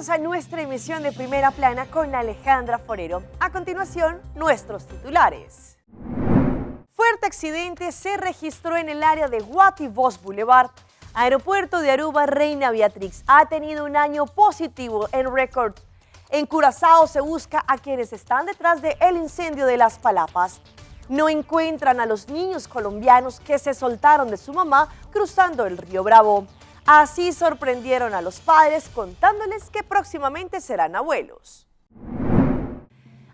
Bienvenidos a nuestra emisión de Primera Plana con Alejandra Forero. A continuación, nuestros titulares. Fuerte accidente se registró en el área de Guati Bosch Boulevard. Aeropuerto de Aruba Reina Beatrix ha tenido un año positivo en récord. En Curazao se busca a quienes están detrás del incendio de Las Palapas. No encuentran a los niños colombianos que se soltaron de su mamá cruzando el río Bravo. Así sorprendieron a los padres contándoles que próximamente serán abuelos.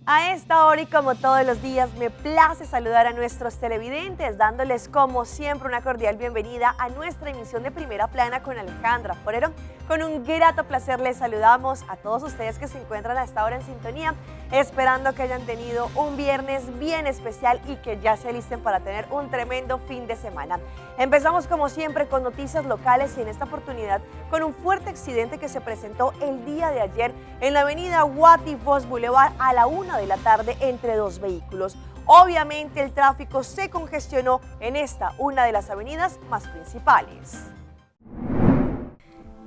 A esta hora y como todos los días me place saludar a nuestros televidentes dándoles como siempre una cordial bienvenida a nuestra emisión de Primera Plana con Alejandra Forero. Con un grato placer les saludamos a todos ustedes que se encuentran a esta hora en sintonía, esperando que hayan tenido un viernes bien especial y que ya se alisten para tener un tremendo fin de semana. Empezamos como siempre con noticias locales y en esta oportunidad con un fuerte accidente que se presentó el día de ayer en la avenida Guati Bosch Boulevard a la 1 de la tarde entre dos vehículos. Obviamente el tráfico se congestionó en esta, una de las avenidas más principales.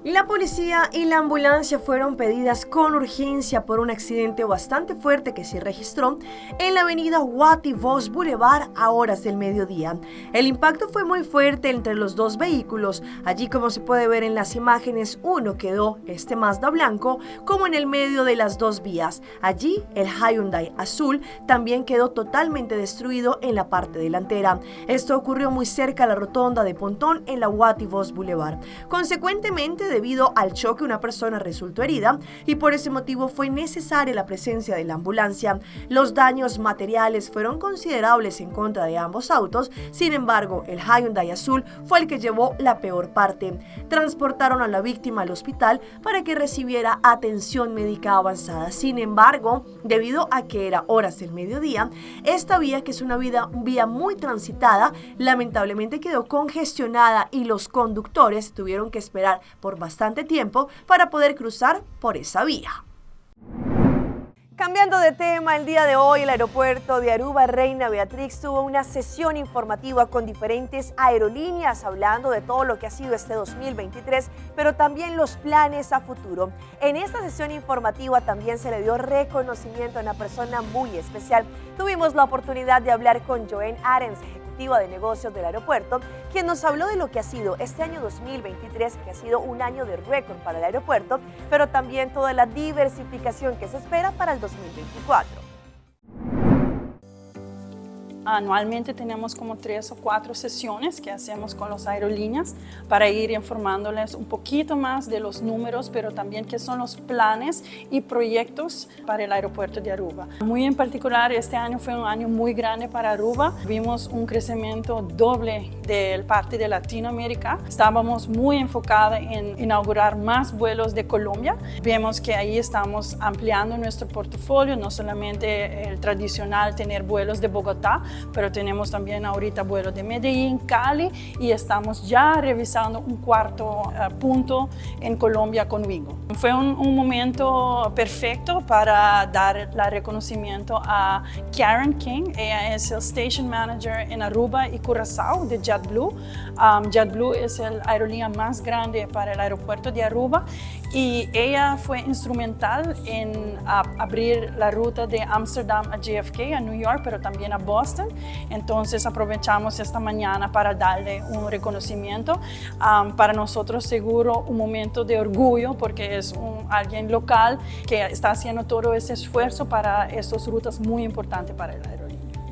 La policía y la ambulancia fueron pedidas con urgencia por un accidente bastante fuerte que se registró en la avenida Guati Bosch Boulevard a horas del mediodía. El impacto fue muy fuerte entre los dos vehículos. Allí, como se puede ver en las imágenes, uno quedó, Mazda blanco, como en el medio de las dos vías. Allí, el Hyundai azul también quedó totalmente destruido en la parte delantera. Esto ocurrió muy cerca a la rotonda de Pontón en la Guati Bosch Boulevard. Consecuentemente, debido al choque, una persona resultó herida y por ese motivo fue necesaria la presencia de la ambulancia. Los daños materiales fueron considerables en contra de ambos autos, sin embargo, el Hyundai azul fue el que llevó la peor parte. Transportaron a la víctima al hospital para que recibiera atención médica avanzada. Sin embargo, debido a que era horas del mediodía, esta vía, que es una vía muy transitada, lamentablemente quedó congestionada y los conductores tuvieron que esperar por bastante tiempo para poder cruzar por esa vía. Cambiando de tema, el día de hoy el aeropuerto de Aruba Reina Beatrix tuvo una sesión informativa con diferentes aerolíneas hablando de todo lo que ha sido este 2023, pero también los planes a futuro. En esta sesión informativa también se le dio reconocimiento a una persona muy especial. Tuvimos la oportunidad de hablar con Joanne Arens, de negocios del aeropuerto, quien nos habló de lo que ha sido este año 2023, que ha sido un año de récord para el aeropuerto, pero también toda la diversificación que se espera para el 2024. Anualmente tenemos como 3 o 4 sesiones que hacemos con las aerolíneas para ir informándoles un poquito más de los números, pero también qué son los planes y proyectos para el aeropuerto de Aruba. Muy en particular, este año fue un año muy grande para Aruba. Vimos un crecimiento doble del parte de Latinoamérica. Estábamos muy enfocados en inaugurar más vuelos de Colombia. Vemos que ahí estamos ampliando nuestro portafolio, no solamente el tradicional tener vuelos de Bogotá, pero tenemos también ahorita vuelos de Medellín, Cali y estamos ya revisando un cuarto punto en Colombia con Wigo. Fue un momento perfecto para dar el reconocimiento a Karen King. Ella es el Station Manager en Aruba y Curazao de JetBlue. JetBlue es la aerolínea más grande para el aeropuerto de Aruba y ella fue instrumental en abrir la ruta de Amsterdam a JFK, a New York, pero también a Boston. Entonces aprovechamos esta mañana para darle un reconocimiento. Para nosotros seguro un momento de orgullo porque es alguien local que está haciendo todo ese esfuerzo para estas rutas muy importantes para el aerolínea.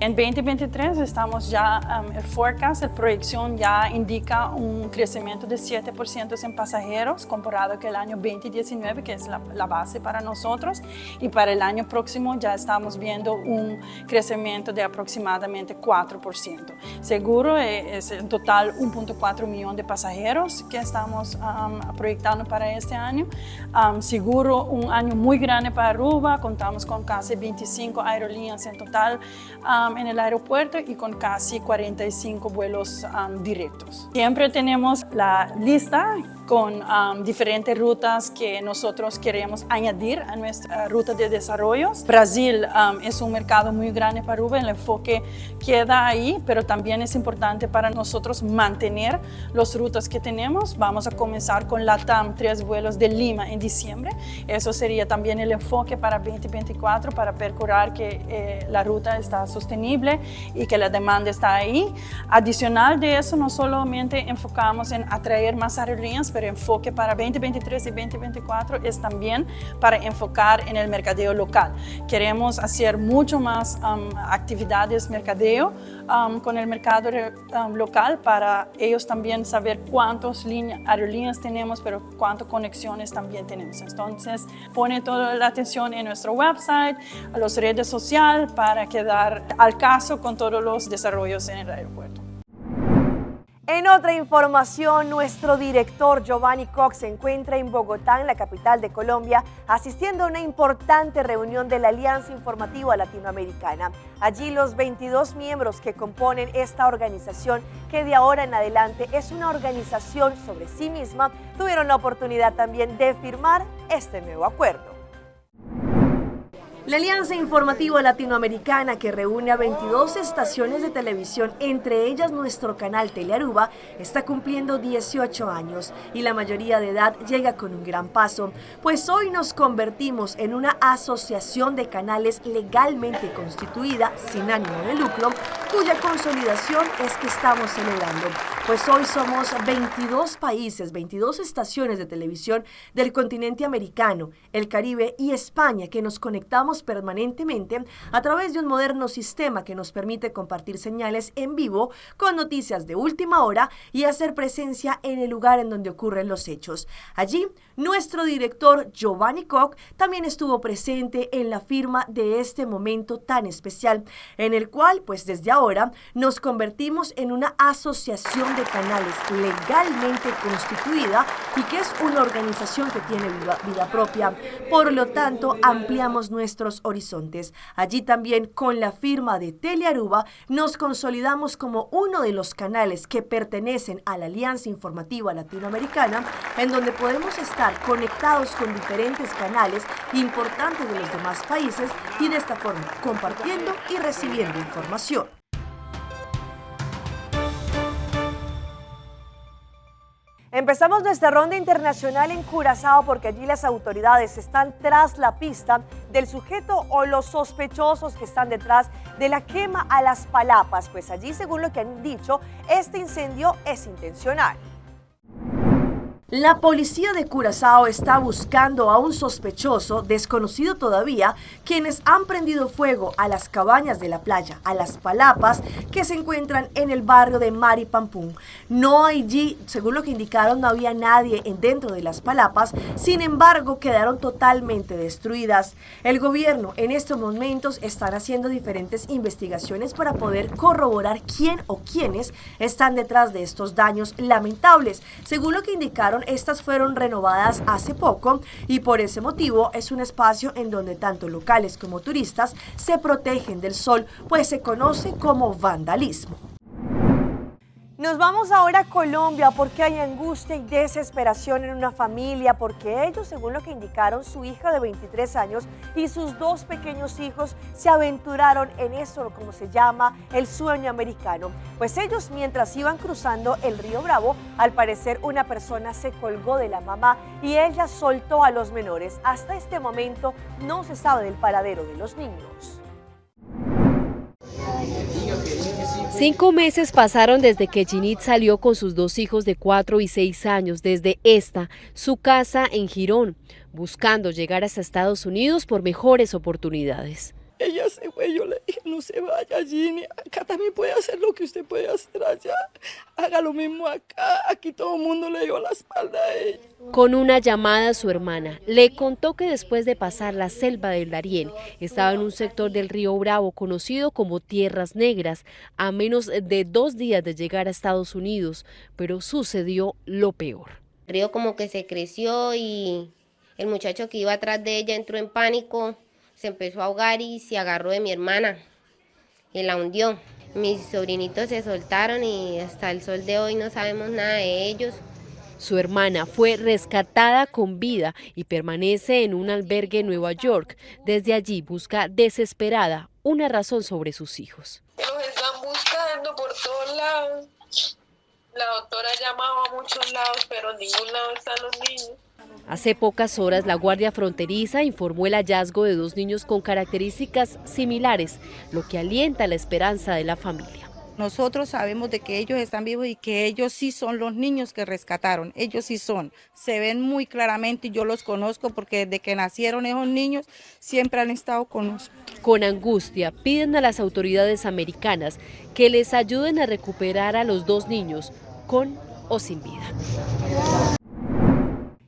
En 2023 estamos ya, el forecast, la proyección ya indica un crecimiento de 7% en pasajeros comparado con el año 2019, que es la base para nosotros, y para el año próximo ya estamos viendo un crecimiento de aproximadamente 4%. Seguro es en total 1.4 millones de pasajeros que estamos proyectando para este año. Seguro un año muy grande para Aruba, contamos con casi 25 aerolíneas en total en el aeropuerto y con casi 45 vuelos directos. Siempre tenemos la lista con diferentes rutas que nosotros queremos añadir a nuestra ruta de desarrollo. Brasil es un mercado muy grande para Uber, el enfoque queda ahí, pero también es importante para nosotros mantener las rutas que tenemos. Vamos a comenzar con LATAM, 3 vuelos de Lima en diciembre. Eso sería también el enfoque para 2024, para procurar que la ruta está sostenible y que la demanda está ahí. Adicional de eso, no solamente enfocamos en atraer más aerolíneas, pero enfoque para 2023 y 2024 es también para enfocar en el mercadeo local. Queremos hacer mucho más actividades mercadeo con el mercado local para ellos también saber cuántas aerolíneas tenemos, pero cuántas conexiones también tenemos. Entonces, pone toda la atención en nuestro website, a las redes sociales para quedar al caso con todos los desarrollos en el aeropuerto. En otra información, nuestro director Giovanni Koch se encuentra en Bogotá, en la capital de Colombia, asistiendo a una importante reunión de la Alianza Informativa Latinoamericana. Allí los 22 miembros que componen esta organización, que de ahora en adelante es una organización sobre sí misma, tuvieron la oportunidad también de firmar este nuevo acuerdo. La Alianza Informativa Latinoamericana, que reúne a 22 estaciones de televisión, entre ellas nuestro canal Telearuba, está cumpliendo 18 años y la mayoría de edad llega con un gran paso, pues hoy nos convertimos en una asociación de canales legalmente constituida, sin ánimo de lucro, cuya consolidación es que estamos celebrando, pues hoy somos 22 países, 22 estaciones de televisión del continente americano, el Caribe y España, que nos conectamos permanentemente a través de un moderno sistema que nos permite compartir señales en vivo con noticias de última hora y hacer presencia en el lugar en donde ocurren los hechos. Allí, nuestro director Giovanni Koch también estuvo presente en la firma de este momento tan especial, en el cual, pues desde ahora, nos convertimos en una asociación de canales legalmente constituida y que es una organización que tiene vida propia. Por lo tanto, ampliamos nuestros horizontes. Allí también, con la firma de Telearuba, nos consolidamos como uno de los canales que pertenecen a la Alianza Informativa Latinoamericana, en donde podemos estar conectados con diferentes canales importantes de los demás países y de esta forma compartiendo y recibiendo información. Empezamos nuestra ronda internacional en Curazao porque allí las autoridades están tras la pista del sujeto o los sospechosos que están detrás de la quema a las palapas, pues allí, según lo que han dicho, este incendio es intencional. La policía de Curazao está buscando a un sospechoso, desconocido todavía, quienes han prendido fuego a las cabañas de la playa, a las palapas que se encuentran en el barrio de Maripampún. No allí, según lo que indicaron, no había nadie dentro de las palapas, sin embargo, quedaron totalmente destruidas. El gobierno en estos momentos están haciendo diferentes investigaciones para poder corroborar quién o quiénes están detrás de estos daños lamentables. Según lo que indicaron, estas fueron renovadas hace poco y por ese motivo es un espacio en donde tanto locales como turistas se protegen del sol, pues se conoce como vandalismo. Nos vamos ahora a Colombia porque hay angustia y desesperación en una familia porque ellos, según lo que indicaron, su hija de 23 años y sus 2 pequeños hijos se aventuraron en esto, como se llama, el sueño americano. Pues ellos, mientras iban cruzando el río Bravo, al parecer una persona se colgó de la mamá y ella soltó a los menores. Hasta este momento no se sabe del paradero de los niños. 5 meses pasaron desde que Ginit salió con sus 2 hijos de 4 y 6 años desde su casa en Girón, buscando llegar hasta Estados Unidos por mejores oportunidades. Ella se fue, yo le dije, no se vaya, Ginny, acá también puede hacer lo que usted puede hacer allá, haga lo mismo acá, aquí todo el mundo le dio la espalda a ella. Con una llamada a su hermana, le contó que después de pasar la selva del Darién, estaba en un sector del río Bravo conocido como Tierras Negras, a menos de 2 días de llegar a Estados Unidos, pero sucedió lo peor. El río como que se creció y el muchacho que iba atrás de ella entró en pánico, se empezó a ahogar y se agarró de mi hermana y la hundió. Mis sobrinitos se soltaron y hasta el sol de hoy no sabemos nada de ellos. Su hermana fue rescatada con vida y permanece en un albergue en Nueva York. Desde allí busca desesperada una razón sobre sus hijos. Los están buscando por todos lados. La doctora ha llamado a muchos lados, pero en ningún lado están los niños. Hace pocas horas, la Guardia Fronteriza informó el hallazgo de 2 niños con características similares, lo que alienta la esperanza de la familia. Nosotros sabemos de que ellos están vivos y que ellos sí son los niños que rescataron, ellos sí son. Se ven muy claramente y yo los conozco porque desde que nacieron esos niños siempre han estado con nosotros. Con angustia piden a las autoridades americanas que les ayuden a recuperar a los 2 niños, con o sin vida.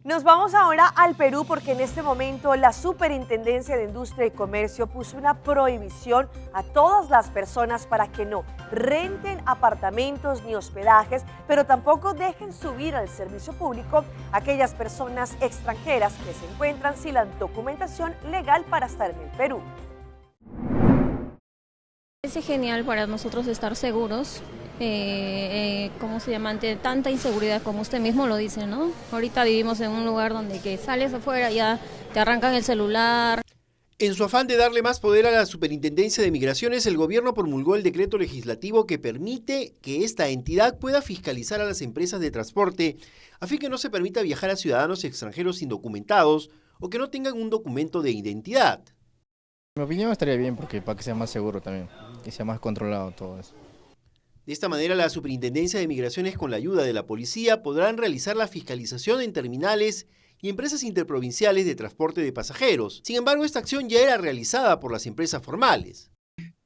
Nos vamos ahora al Perú porque en este momento la Superintendencia de Industria y Comercio puso una prohibición a todas las personas para que no renten apartamentos ni hospedajes, pero tampoco dejen subir al servicio público a aquellas personas extranjeras que se encuentran sin la documentación legal para estar en el Perú. Es genial para nosotros estar seguros. ¿Cómo se llama? Ante tanta inseguridad, como usted mismo lo dice, ¿no? Ahorita vivimos en un lugar donde que sales afuera ya te arrancan el celular. En su afán de darle más poder a la Superintendencia de Migraciones, el gobierno promulgó el decreto legislativo que permite que esta entidad pueda fiscalizar a las empresas de transporte a fin que no se permita viajar a ciudadanos extranjeros indocumentados o que no tengan un documento de identidad. En mi opinión estaría bien porque para que sea más seguro también, que sea más controlado todo eso. De esta manera, la Superintendencia de Migraciones, con la ayuda de la policía, podrán realizar la fiscalización en terminales y empresas interprovinciales de transporte de pasajeros. Sin embargo, esta acción ya era realizada por las empresas formales.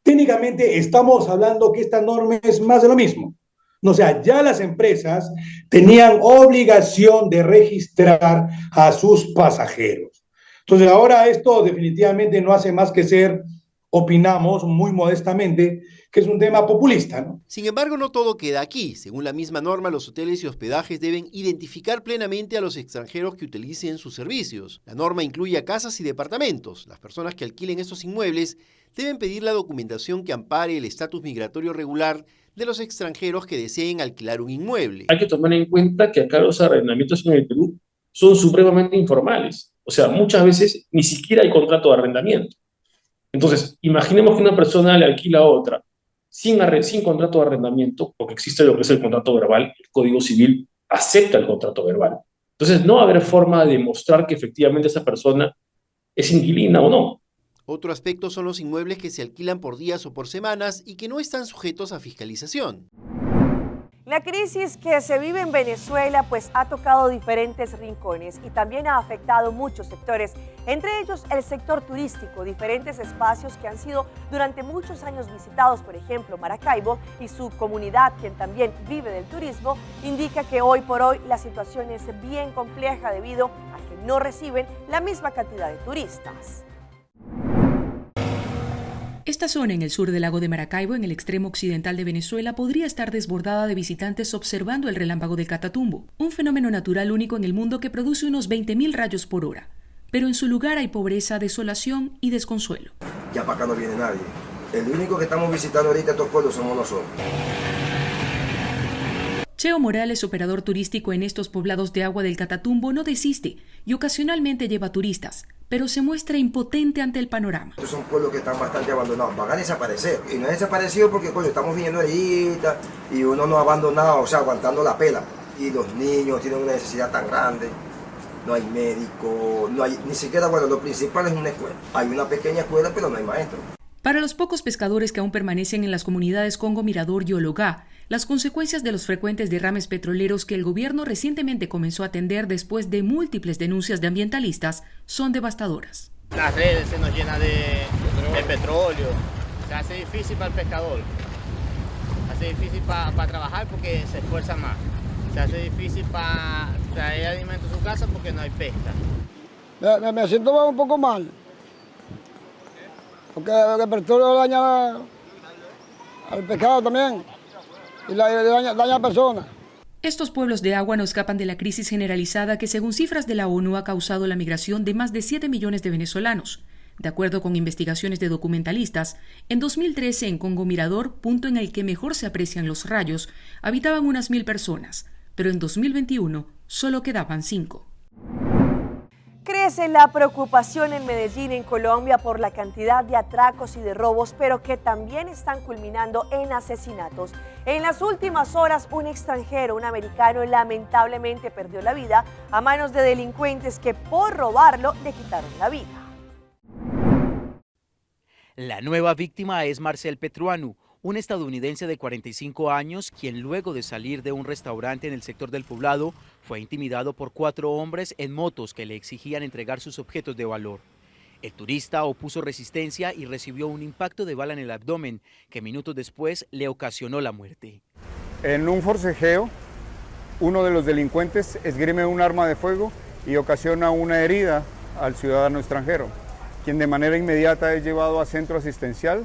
Técnicamente estamos hablando que esta norma es más de lo mismo. O sea, ya las empresas tenían obligación de registrar a sus pasajeros. Entonces, ahora esto definitivamente no hace más que ser, opinamos muy modestamente, que es un tema populista, ¿no? Sin embargo, no todo queda aquí. Según la misma norma, los hoteles y hospedajes deben identificar plenamente a los extranjeros que utilicen sus servicios. La norma incluye a casas y departamentos. Las personas que alquilen estos inmuebles deben pedir la documentación que ampare el estatus migratorio regular de los extranjeros que deseen alquilar un inmueble. Hay que tomar en cuenta que acá los arrendamientos en el Perú son supremamente informales. O sea, muchas veces ni siquiera hay contrato de arrendamiento. Entonces, imaginemos que una persona le alquila a otra sin contrato de arrendamiento, porque existe lo que es el contrato verbal, el Código Civil acepta el contrato verbal. Entonces, no va a haber forma de demostrar que efectivamente esa persona es inquilina o no. Otro aspecto son los inmuebles que se alquilan por días o por semanas y que no están sujetos a fiscalización. La crisis que se vive en Venezuela pues ha tocado diferentes rincones y también ha afectado muchos sectores, entre ellos el sector turístico, diferentes espacios que han sido durante muchos años visitados, por ejemplo Maracaibo y su comunidad, quien también vive del turismo, indica que hoy por hoy la situación es bien compleja debido a que no reciben la misma cantidad de turistas. Esta zona en el sur del lago de Maracaibo, en el extremo occidental de Venezuela, podría estar desbordada de visitantes observando el relámpago del Catatumbo, un fenómeno natural único en el mundo que produce unos 20.000 rayos por hora. Pero en su lugar hay pobreza, desolación y desconsuelo. Ya para acá no viene nadie. El único que estamos visitando ahorita estos pueblos somos nosotros. Cheo Morales, operador turístico en estos poblados de agua del Catatumbo, no desiste y ocasionalmente lleva turistas, pero se muestra impotente ante el panorama. Estos son pueblos que están bastante abandonados, van a desaparecer. Y no han desaparecido porque coño, estamos viniendo ahorita y uno no ha abandonado, o sea, aguantando la pela. Y los niños tienen una necesidad tan grande, no hay médico, no hay, ni siquiera, bueno, lo principal es una escuela. Hay una pequeña escuela, pero no hay maestro. Para los pocos pescadores que aún permanecen en las comunidades Congo Mirador y Ologá, las consecuencias de los frecuentes derrames petroleros que el gobierno recientemente comenzó a atender después de múltiples denuncias de ambientalistas son devastadoras. Las redes se nos llenan de petróleo, se hace difícil para el pescador, se hace difícil para trabajar porque se esfuerza más, se hace difícil para traer alimento a su casa porque no hay pesca. Me siento un poco mal, porque el petróleo daña al pescado también. Y daña a personas. Estos pueblos de agua no escapan de la crisis generalizada que, según cifras de la ONU, ha causado la migración de más de 7 millones de venezolanos. De acuerdo con investigaciones de documentalistas, en 2013 en Congo Mirador, punto en el que mejor se aprecian los rayos, habitaban unas 1.000 personas, pero en 2021 solo quedaban 5. Crece la preocupación en Medellín, en Colombia, por la cantidad de atracos y de robos, pero que también están culminando en asesinatos. En las últimas horas, un extranjero, un americano, lamentablemente perdió la vida a manos de delincuentes que por robarlo le quitaron la vida. La nueva víctima es Marcel Petruanu, un estadounidense de 45 años, quien luego de salir de un restaurante en el sector del Poblado, fue intimidado por 4 hombres en motos que le exigían entregar sus objetos de valor. El turista opuso resistencia y recibió un impacto de bala en el abdomen, que minutos después le ocasionó la muerte. En un forcejeo, uno de los delincuentes esgrime un arma de fuego y ocasiona una herida al ciudadano extranjero, quien de manera inmediata es llevado a centro asistencial,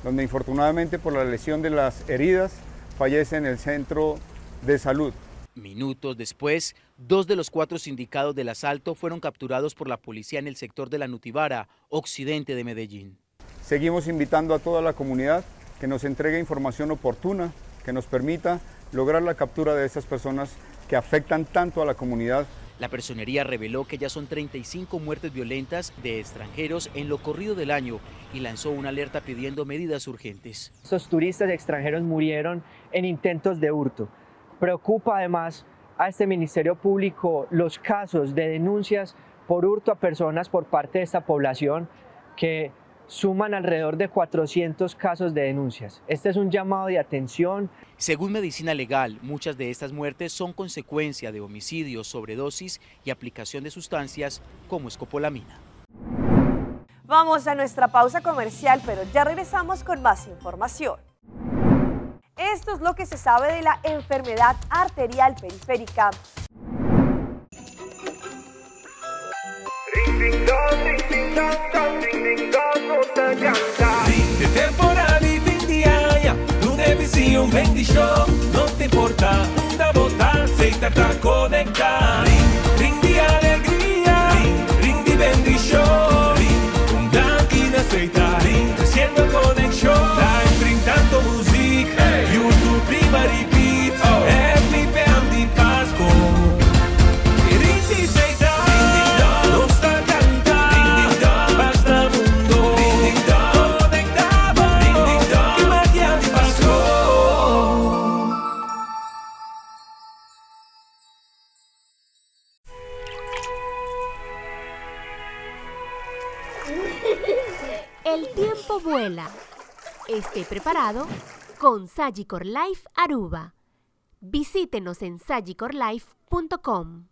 donde infortunadamente por la lesión de las heridas fallece en el centro de salud. Minutos después, 2 de los 4 sindicados del asalto fueron capturados por la policía en el sector de la Nutibara, occidente de Medellín. Seguimos invitando a toda la comunidad que nos entregue información oportuna, que nos permita lograr la captura de estas personas que afectan tanto a la comunidad. La personería reveló que ya son 35 muertes violentas de extranjeros en lo corrido del año y lanzó una alerta pidiendo medidas urgentes. Estos turistas extranjeros murieron en intentos de hurto. Preocupa además a este Ministerio Público los casos de denuncias por hurto a personas por parte de esta población, que suman alrededor de 400 casos de denuncias. Este es un llamado de atención. Según Medicina Legal, muchas de estas muertes son consecuencia de homicidios, sobredosis y aplicación de sustancias como escopolamina. Vamos a nuestra pausa comercial, pero ya regresamos con más información. Esto es lo que se sabe de la enfermedad arterial periférica. De temporada e fim de aia, tu deve ser bem de show. Não te importa, da botar, aceita pra conectar. Ring de alegria, ring de bem de show. Daqui na aceita, crescendo conexão. Tá enfrentando música, YouTube prima repeat. Happy Band Pasco. Ring de aceita, não está cantando. Basta mundo, conectado. Que magia de Pasco. El tiempo vuela. Esté preparado con Sagicor Life Aruba. Visítenos en sagicorlife.com.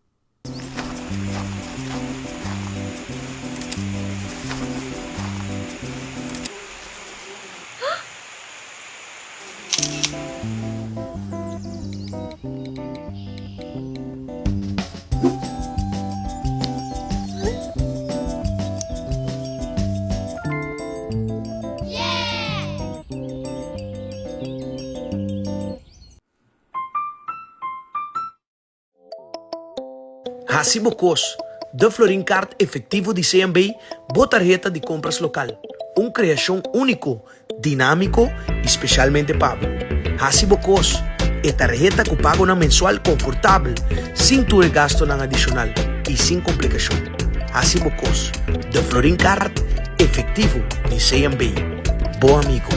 Hacibocos, The Florin Card efetivo de CMB, boa tarjeta de compras local. Criação único, dinâmico e especialmente pago. Hacibocos, é tarjeta que paga na mensual confortável, sem tu gasto na adicional e sem complicação. Hacibocos, The Florin Card efetivo de CMB. Bom amigo.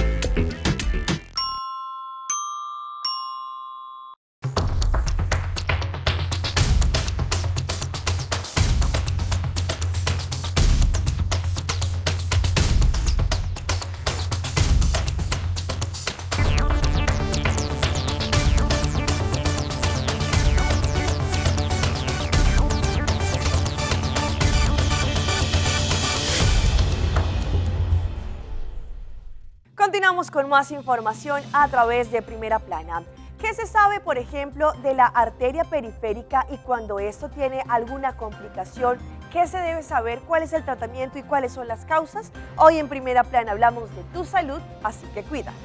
Continuamos con más información a través de Primera Plana. ¿Qué se sabe, por ejemplo, de la arteria periférica y cuando esto tiene alguna complicación? ¿Qué se debe saber? ¿Cuál es el tratamiento y cuáles son las causas? Hoy en Primera Plana hablamos de tu salud, así que cuídala.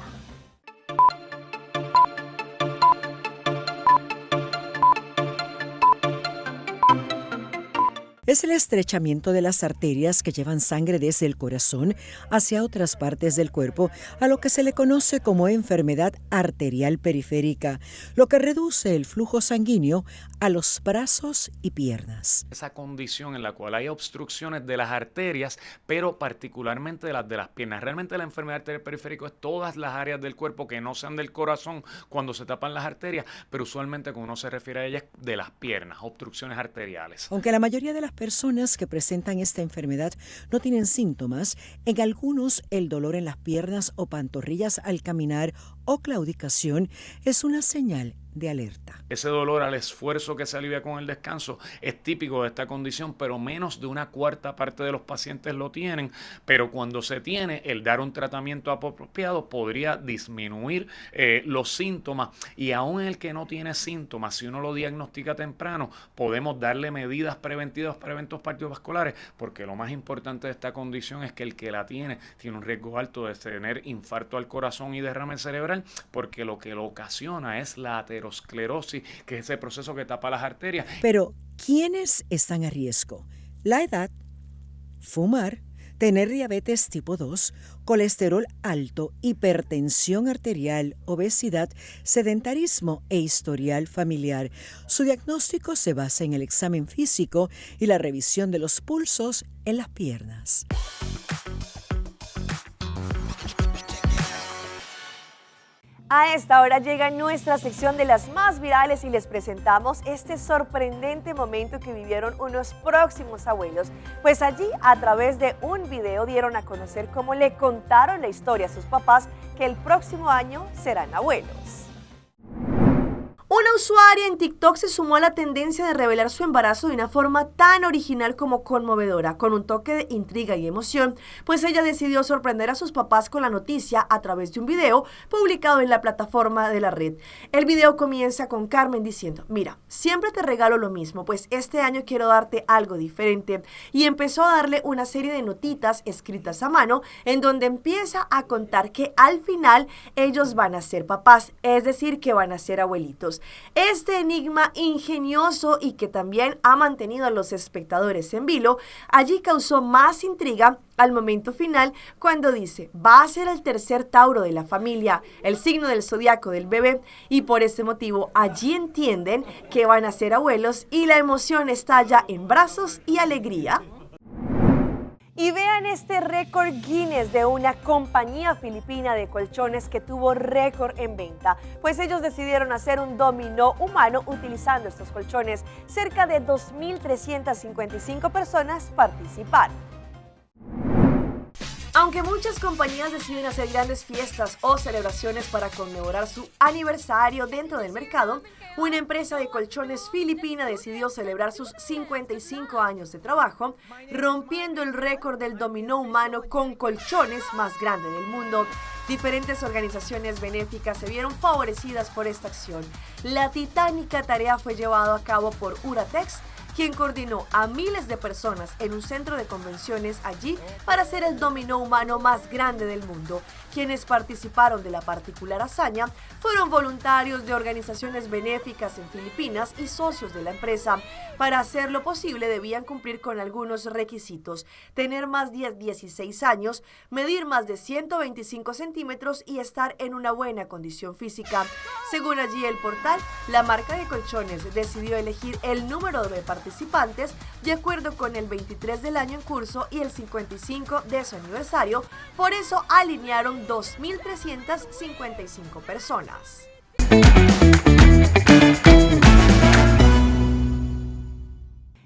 Es el estrechamiento de las arterias que llevan sangre desde el corazón hacia otras partes del cuerpo, a lo que se le conoce como enfermedad arterial periférica, lo que reduce el flujo sanguíneo a los brazos y piernas. Esa condición en la cual hay obstrucciones de las arterias, pero particularmente de las piernas. Realmente la enfermedad arterial periférica es todas las áreas del cuerpo que no sean del corazón cuando se tapan las arterias, pero usualmente cuando uno se refiere a ellas de las piernas, obstrucciones arteriales. Aunque la mayoría de las personas que presentan esta enfermedad no tienen síntomas, en algunos el dolor en las piernas o pantorrillas al caminar o claudicación es una señal de alerta. Ese dolor al esfuerzo que se alivia con el descanso es típico de esta condición, pero menos de una cuarta parte de los pacientes lo tienen, pero cuando se tiene, el dar un tratamiento apropiado podría disminuir los síntomas, y aún el que no tiene síntomas, si uno lo diagnostica temprano, podemos darle medidas preventivas para eventos cardiovasculares, porque lo más importante de esta condición es que el que la tiene un riesgo alto de tener infarto al corazón y derrame cerebral, porque lo que lo ocasiona es la aterosclerosis, que es ese proceso que tapa las arterias. Pero, ¿quiénes están a riesgo? La edad, fumar, tener diabetes tipo 2, colesterol alto, hipertensión arterial, obesidad, sedentarismo e historial familiar. Su diagnóstico se basa en el examen físico y la revisión de los pulsos en las piernas. A esta hora llega nuestra sección de las más virales y les presentamos este sorprendente momento que vivieron unos próximos abuelos, pues allí a través de un video dieron a conocer cómo le contaron la historia a sus papás que el próximo año serán abuelos. Una usuaria en TikTok se sumó a la tendencia de revelar su embarazo de una forma tan original como conmovedora, con un toque de intriga y emoción, pues ella decidió sorprender a sus papás con la noticia a través de un video publicado en la plataforma de la red. El video comienza con Carmen diciendo: mira, siempre te regalo lo mismo, pues este año quiero darte algo diferente, y empezó a darle una serie de notitas escritas a mano en donde empieza a contar que al final ellos van a ser papás, es decir, que van a ser abuelitos. Este enigma ingenioso y que también ha mantenido a los espectadores en vilo, allí causó más intriga al momento final cuando dice: va a ser el tercer Tauro de la familia, el signo del zodiaco del bebé, y por ese motivo allí entienden que van a ser abuelos y la emoción estalla en brazos y alegría. Y vean este récord Guinness de una compañía filipina de colchones que tuvo récord en venta, pues ellos decidieron hacer un dominó humano utilizando estos colchones. Cerca de 2.355 personas participaron. Aunque muchas compañías deciden hacer grandes fiestas o celebraciones para conmemorar su aniversario dentro del mercado, una empresa de colchones filipina decidió celebrar sus 55 años de trabajo, rompiendo el récord del dominó humano con colchones más grande del mundo. Diferentes organizaciones benéficas se vieron favorecidas por esta acción. La titánica tarea fue llevada a cabo por Uratex, quien coordinó a miles de personas en un centro de convenciones allí para hacer el dominó humano más grande del mundo. Quienes participaron de la particular hazaña fueron voluntarios de organizaciones benéficas en Filipinas y socios de la empresa. Para hacerlo posible debían cumplir con algunos requisitos: tener más de 16 años, medir más de 125 centímetros y estar en una buena condición física. Según allí el portal, la marca de colchones decidió elegir el número de participantes de acuerdo con el 23 del año en curso y el 55 de su aniversario. Por eso alinearon 2.355 personas.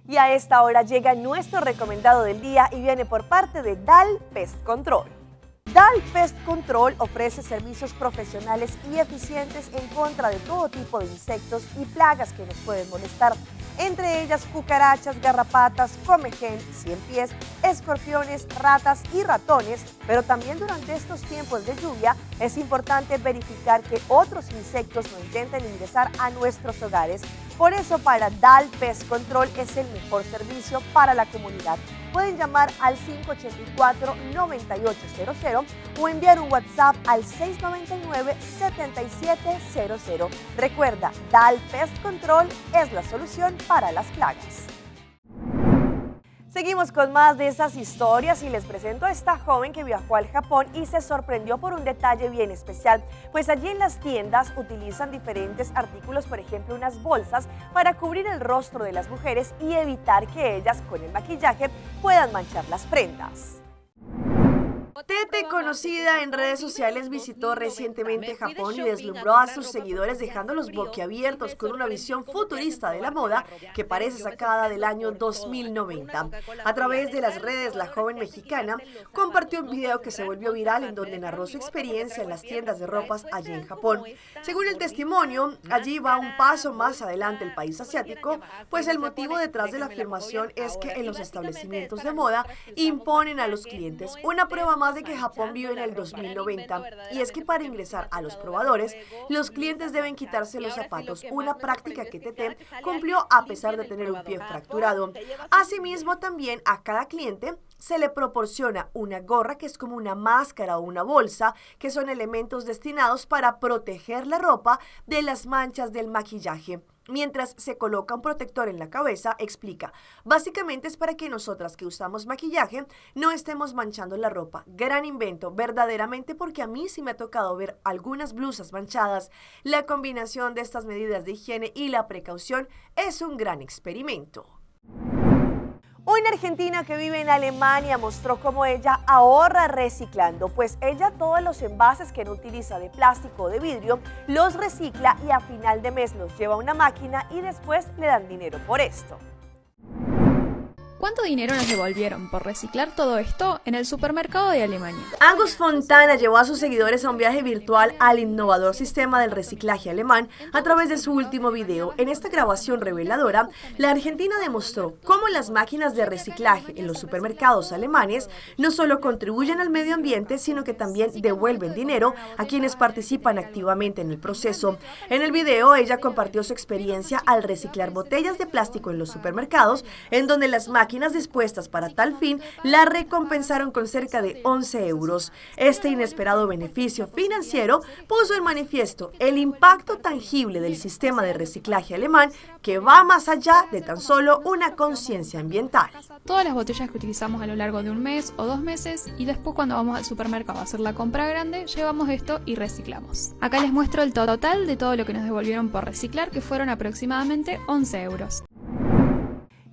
Y a esta hora llega nuestro recomendado del día y viene por parte de DAL Pest Control. DAL Pest Control ofrece servicios profesionales y eficientes en contra de todo tipo de insectos y plagas que nos pueden molestar, entre ellas cucarachas, garrapatas, comején, ciempiés, escorpiones, ratas y ratones, pero también durante estos tiempos de lluvia es importante verificar que otros insectos no intenten ingresar a nuestros hogares. Por eso para DAL Pest Control es el mejor servicio para la comunidad. Pueden llamar al 584-9800 o enviar un WhatsApp al 699-7700. Recuerda, DAL Pest Control es la solución para las plagas. Seguimos con más de esas historias y les presento a esta joven que viajó al Japón y se sorprendió por un detalle bien especial, pues allí en las tiendas utilizan diferentes artículos, por ejemplo unas bolsas para cubrir el rostro de las mujeres y evitar que ellas con el maquillaje puedan manchar las prendas. Tete, conocida en redes sociales, visitó recientemente Japón y deslumbró a sus seguidores dejándolos boquiabiertos con una visión futurista de la moda que parece sacada del año 2090. A través de las redes, la joven mexicana compartió un video que se volvió viral en donde narró su experiencia en las tiendas de ropas allí en Japón. Según el testimonio, allí va un paso más adelante el país asiático, pues el motivo detrás de la afirmación es que en los establecimientos de moda imponen a los clientes una prueba más de que Japón vive en el 2090, y es que para ingresar a los probadores, los clientes deben quitarse los zapatos, una práctica que Tete cumplió a pesar de tener un pie fracturado. Asimismo, también a cada cliente se le proporciona una gorra que es como una máscara o una bolsa, que son elementos destinados para proteger la ropa de las manchas del maquillaje. Mientras se coloca un protector en la cabeza, explica, básicamente es para que nosotras que usamos maquillaje no estemos manchando la ropa. Gran invento, verdaderamente, porque a mí sí me ha tocado ver algunas blusas manchadas. La combinación de estas medidas de higiene y la precaución es un gran experimento. Una argentina que vive en Alemania mostró cómo ella ahorra reciclando, pues ella todos los envases que no utiliza de plástico o de vidrio los recicla y a final de mes los lleva a una máquina y después le dan dinero por esto. ¿Cuánto dinero nos devolvieron por reciclar todo esto en el supermercado de Alemania? Angus Fontana llevó a sus seguidores a un viaje virtual al innovador sistema del reciclaje alemán a través de su último video. En esta grabación reveladora, la argentina demostró cómo las máquinas de reciclaje en los supermercados alemanes no solo contribuyen al medio ambiente, sino que también devuelven dinero a quienes participan activamente en el proceso. En el video, ella compartió su experiencia al reciclar botellas de plástico en los supermercados, en donde las máquinas dispuestas para tal fin la recompensaron con cerca de 11 euros. Este inesperado beneficio financiero puso en manifiesto el impacto tangible del sistema de reciclaje alemán, que va más allá de tan solo una conciencia ambiental. Todas las botellas que utilizamos a lo largo de un mes o 2 meses, y después cuando vamos al supermercado a hacer la compra grande, llevamos esto y reciclamos. Acá les muestro el total de todo lo que nos devolvieron por reciclar, que fueron aproximadamente 11 euros.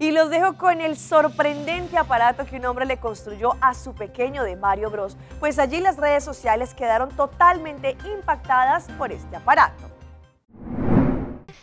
Y los dejo con el sorprendente aparato que un hombre le construyó a su pequeño de Mario Bros, pues allí las redes sociales quedaron totalmente impactadas por este aparato.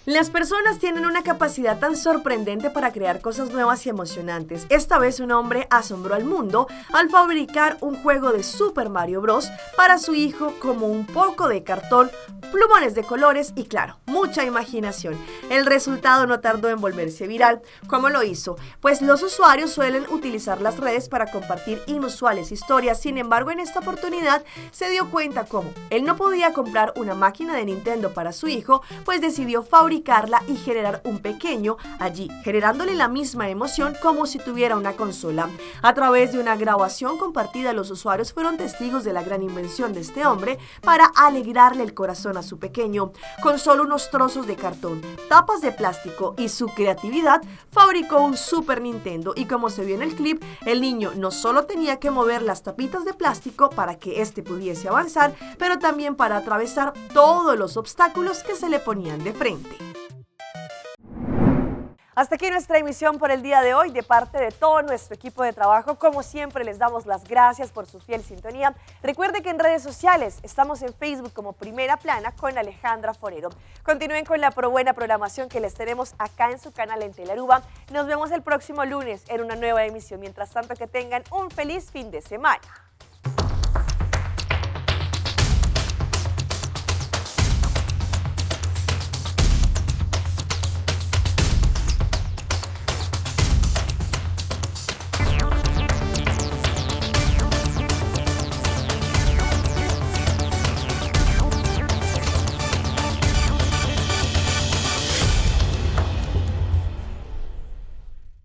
Las personas tienen una capacidad tan sorprendente para crear cosas nuevas y emocionantes. Esta vez un hombre asombró al mundo al fabricar un juego de Super Mario Bros. Para su hijo, como un poco de cartón, plumones de colores y, claro, mucha imaginación. El resultado no tardó en volverse viral. ¿Cómo lo hizo? Pues los usuarios suelen utilizar las redes para compartir inusuales historias. Sin embargo, en esta oportunidad se dio cuenta cómo él no podía comprar una máquina de Nintendo para su hijo, pues decidió fabricarla y generar un pequeño allí, generándole la misma emoción como si tuviera una consola. A través de una grabación compartida, los usuarios fueron testigos de la gran invención de este hombre para alegrarle el corazón a su pequeño. Con solo unos trozos de cartón, tapas de plástico y su creatividad, fabricó un Super Nintendo, y como se vio en el clip, el niño no solo tenía que mover las tapitas de plástico para que éste pudiese avanzar, pero también para atravesar todos los obstáculos que se le ponían de frente. Hasta aquí nuestra emisión por el día de hoy. De parte de todo nuestro equipo de trabajo, como siempre, les damos las gracias por su fiel sintonía. Recuerde que en redes sociales estamos en Facebook como Primera Plana con Alejandra Forero. Continúen con la buena programación que les tenemos acá en su canal en Telearuba. Nos vemos el próximo lunes en una nueva emisión. Mientras tanto, que tengan un feliz fin de semana.